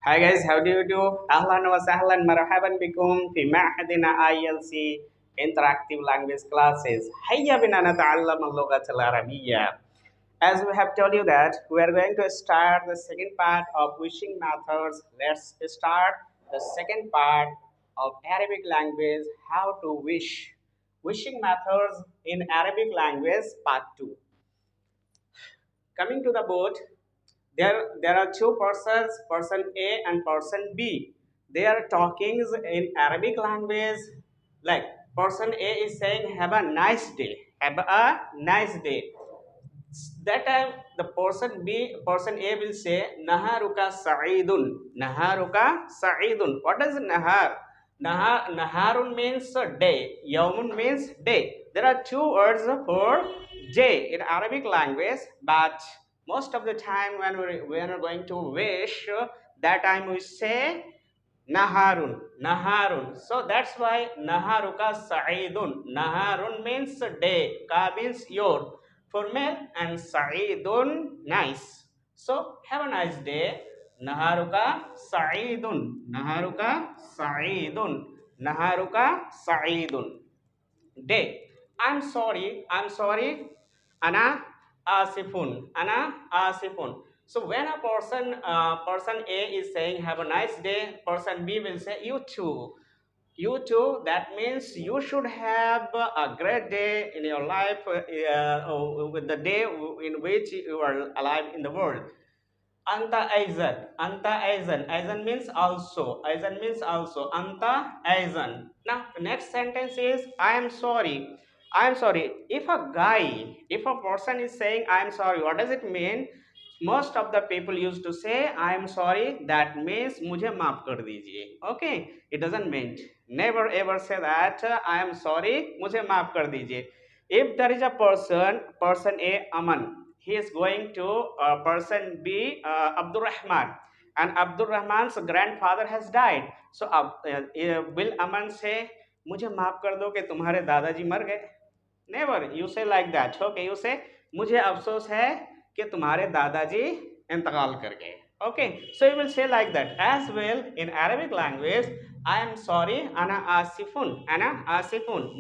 Hi guys, how do you do? Ahlan wa sahlan marhaban bikum fi ma'hadina ILC interactive language classes. Hayya bina nata'allam al-lughat al-arabiyya. As we have told you that we are going to start the second part of wishing methods. Let's start the second part of Arabic language, how to wish. Wishing methods in Arabic language part 2. Coming to the board, there are two persons, person A and person B. They are talking in Arabic language. Like person A is saying have a nice day, have a nice day. That time the person A will say naharuka sa'idun, naharuka sa'idun. What is nahar? Naharun means a day, yawmun means day. There are two words for day in Arabic language, but most of the time when we're going to wish, that time we say naharun. So that's why naharuka sa'idun. Naharun means day, ka means your, for male, and sa'idun nice. So have a nice day. Naharuka sa'idun. Naharuka sa'idun. Naharuka sa'idun. Day. I'm sorry. Ana asifun. Ana asifun. So when a person A is saying have a nice day, person B will say you too. You too. That means you should have a great day in your life, with the day in which you are alive in the world. Anta aizan means also. Aizan means also. Anta aizan. Now the next sentence is I am sorry. I am sorry. If a person is saying I am sorry, what does it mean? Most of the people used to say I am sorry. That means मुझे माफ कर दीजिए. Okay, it doesn't mean. Never ever say that I am sorry. मुझे माफ कर दीजिए. If there is a person A, Aman, he is going to person B, Abdul Rahman, and Abdul Rahman's grandfather has died. So will Aman say, मुझे माफ कर दो कि तुम्हारे दादाजी मर गए? Never. You say like that. Okay, you say, मुझे अफसोस है कि तुम्हारे दादाजी इंतकाल कर गए. Okay, so you will say like that. As well in Arabic language, I am sorry, ana asifun,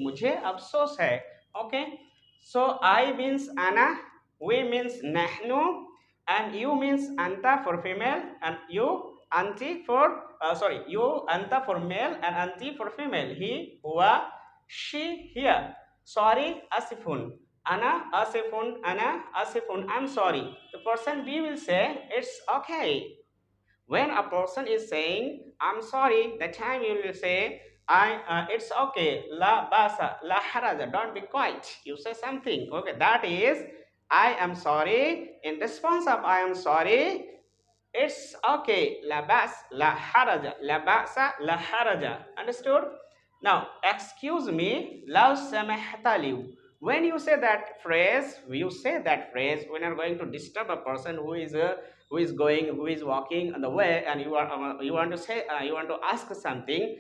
मुझे अफसोस है. Okay, so I means ana, we means nahnu, and you means anta for female, and you anti for you anta for male and anti for female. He, huwa, she, here. Sorry, asifun. Ana asifun. I'm sorry. The person B will say it's okay. When a person is saying I'm sorry, the time you will say it's okay. La basa, la haraja. Don't be quiet. You say something. Okay, that is I am sorry. In response of I am sorry, it's okay. La bas, la haraja. La basa, la haraja. Understood? Now, excuse me. Law samahtali. When you say that phrase, when you're going to disturb a person who is walking on the way, and you want to say, you want to ask something,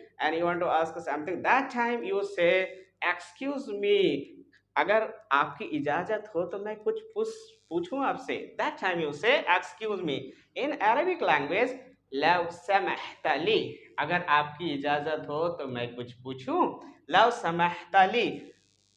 that time you say, excuse me. अगर आपकी इजाजत हो तो मैं कुछ पूछूं आपसे. That time you say excuse me. In Arabic language, लव समहतली, अगर आपकी इजाजत हो तो मैं कुछ पूछूं. लव समहतली.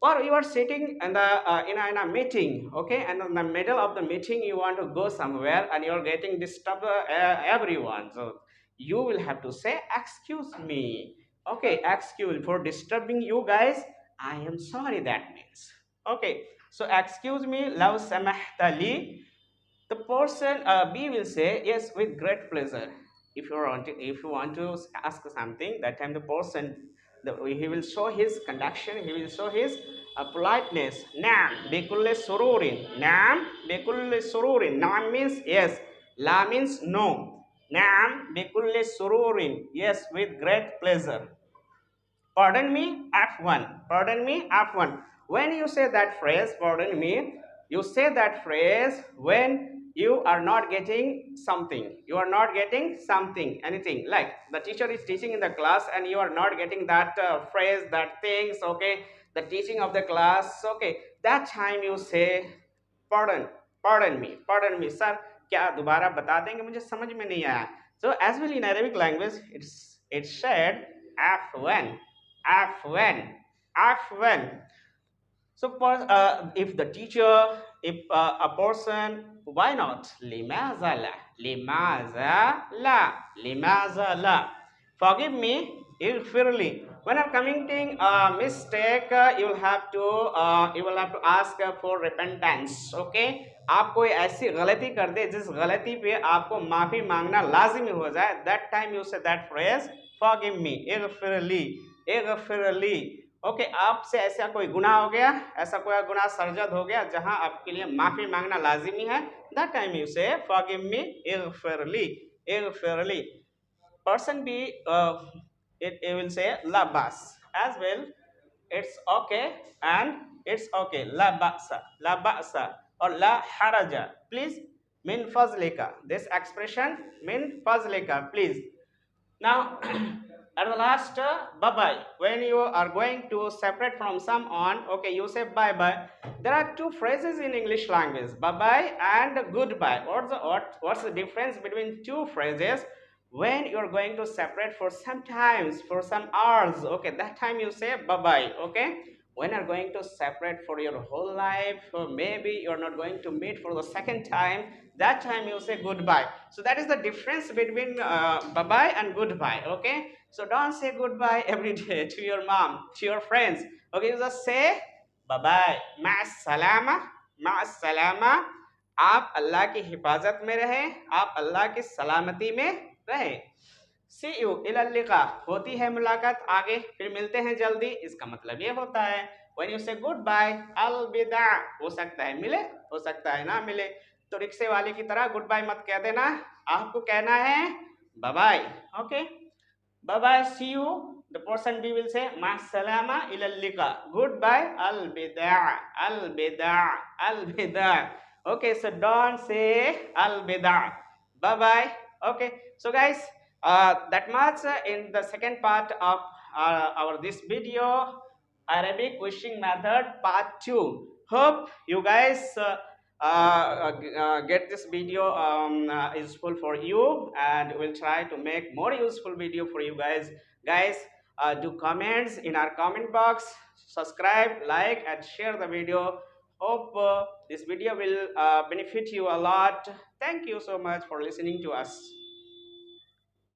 Or you are sitting in a meeting, okay, and in the middle of the meeting you want to go somewhere and you are getting disturbed, everyone, so you will have to say excuse me. Okay, excuse for disturbing you guys. I am sorry, that means. Okay, so excuse me, law samahtali. The person B will say yes with great pleasure. If you want to ask something, that time the person, he will show his conduction, he will show his politeness. Naam bikulle sururin. Naam bikulle sururin. Naam means yes. La means no. Naam bikulle sururin. Yes, with great pleasure. Pardon me, F1. Pardon me, F1. When you say that phrase, pardon me, you say that phrase when you are not getting something. You are not getting something, anything. Like the teacher is teaching in the class and you are not getting that phrase, that things, okay, the teaching of the class, okay. That time you say, pardon me, sir. क्या दोबारा बता देंगे, मुझे समझ में नहीं आया. So as well in Arabic language, it's said afwan, afwan, afwan. So if the teacher, if a person, why not? Limaza la, limaza la, limaza la. Forgive me, ighfirli. When I'm committing a mistake, you will have to ask for repentance. Okay? आप कोई ऐसी गलती कर दे जिस गलती पे आपको माफी मांगना लाजिमी हो जाए, that time you say that phrase, forgive me, इगफिरली, इगफिरली. ओके आपसे ऐसा कोई गुनाह हो गया, ऐसा कोई गुनाह सरजद हो गया जहां आपके लिए माफी मांगना लाजिमी है, that time you say forgive me, इगफिरली, इगफिरली. Person B, it will say la bas as well. It's okay and it's okay. La ba'sa, la ba'sa, or la haraja. Please, min fazlika. This expression, min fazlika, please. Now, at the last, bye bye. When you are going to separate from someone, okay, you say bye bye. There are two phrases in English language: bye bye and goodbye. What's the difference between two phrases? When you are going to separate for some times, for some hours, okay, that time you say bye bye. Okay. When you're going to separate for your whole life, or maybe you're not going to meet for the second time, that time you say goodbye. So that is the difference between bye bye and goodbye. Okay, so don't say goodbye every day to your mom, to your friends. Okay, you just say bye bye, ma'as salama. आप अल्लाह की हिफाजत में रहें, आप अल्लाह की सलामती में रहें. सी यू इलल्लिका, होती है मुलाकात आगे, फिर मिलते हैं जल्दी, इसका मतलब ये होता है. व्हेन यू से गुड बाय, अलविदा, हो सकता है मिले, हो सकता है ना मिले. तो रिक्शे वाले की तरह गुड बाय मत कह देना, आपको कहना है bye bye. Okay, bye bye, see you. The person B will say मा सलामा इलल्लिका, गुड बाय, अलविदा, अलविदा, अलविदा. Okay, so don't say alvida, bye bye. Okay, so guys, that much in the second part of our this video, Arabic wishing method part 2. Hope you guys get this video useful for you, and we'll try to make more useful video for you guys. Do comments in our comment box, subscribe, like and share the video. Hope this video will benefit you a lot. Thank you so much for listening to us.